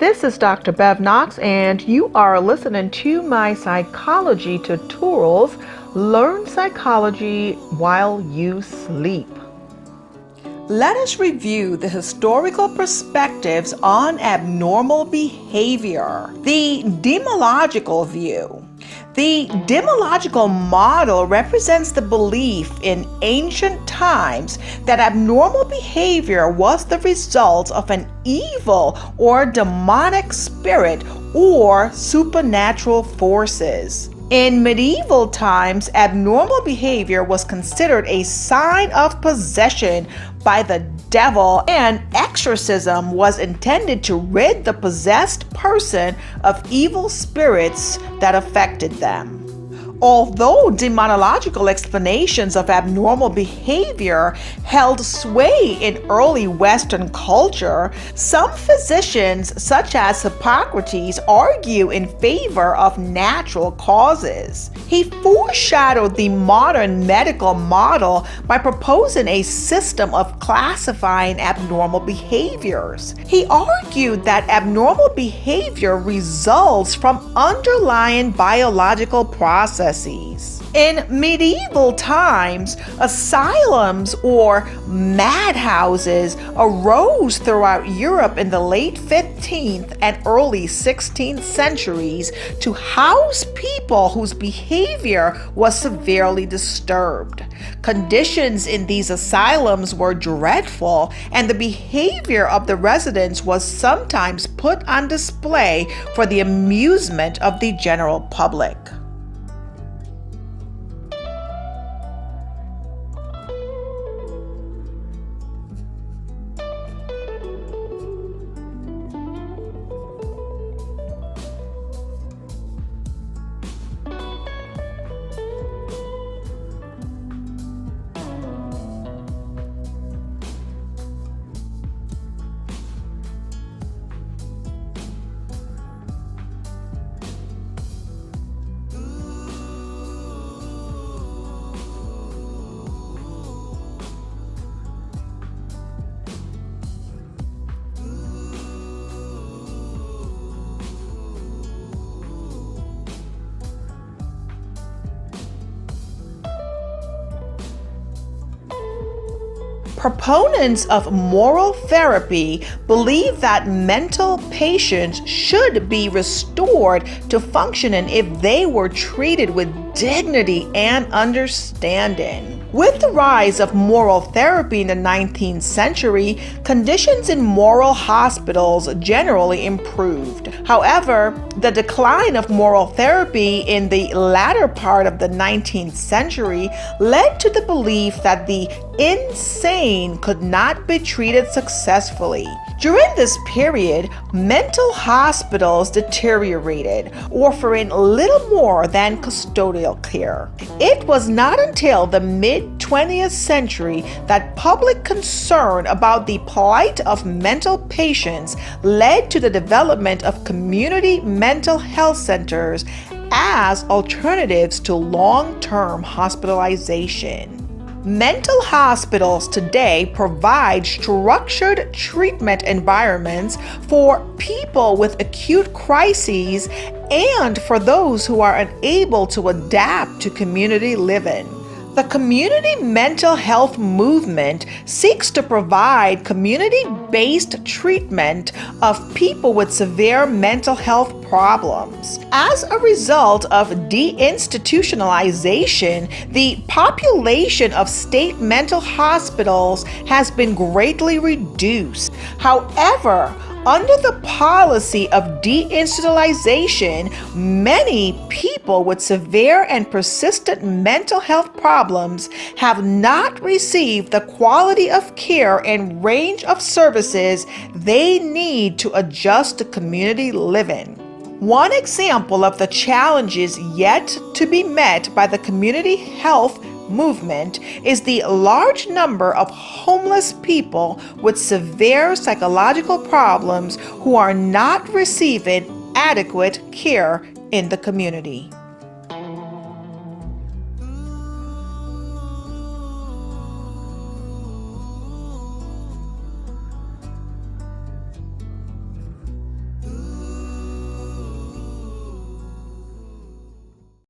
This is Dr. Bev Knox, and you are listening to my psychology tutorials. Learn psychology while you sleep. Let us review the historical perspectives on abnormal behavior. The demological view. The demological model represents the belief in ancient times that abnormal behavior was the result of an evil or demonic spirit or supernatural forces. In medieval times, abnormal behavior was considered a sign of possession by the devil, and exorcism was intended to rid the possessed person of evil spirits that affected them. Although demonological explanations of abnormal behavior held sway in early Western culture, some physicians, such as Hippocrates, argue in favor of natural causes. He foreshadowed the modern medical model by proposing a system of classifying abnormal behaviors. He argued that abnormal behavior results from underlying biological processes. In medieval times, asylums or madhouses arose throughout Europe in the late 15th and early 16th centuries to house people whose behavior was severely disturbed. Conditions in these asylums were dreadful, and the behavior of the residents was sometimes put on display for the amusement of the general public. Proponents of moral therapy believe that mental patients should be restored to functioning if they were treated with dignity and understanding. With the rise of moral therapy in the 19th century, conditions in moral hospitals generally improved. However, the decline of moral therapy in the latter part of the 19th century led to the belief that the insane could not be treated successfully. During this period, mental hospitals deteriorated, offering little more than custodial care. It was not until the mid-20th century that public concern about the plight of mental patients led to the development of community mental health centers as alternatives to long-term hospitalization. Mental hospitals today provide structured treatment environments for people with acute crises and for those who are unable to adapt to community living. The community mental health movement seeks to provide community-based treatment of people with severe mental health problems. As a result of deinstitutionalization, the population of state mental hospitals has been greatly reduced. However, under the policy of deinstitutionalization, many people with severe and persistent mental health problems have not received the quality of care and range of services they need to adjust to community living. One example of the challenges yet to be met by the community health movement is the large number of homeless people with severe psychological problems who are not receiving adequate care in the community.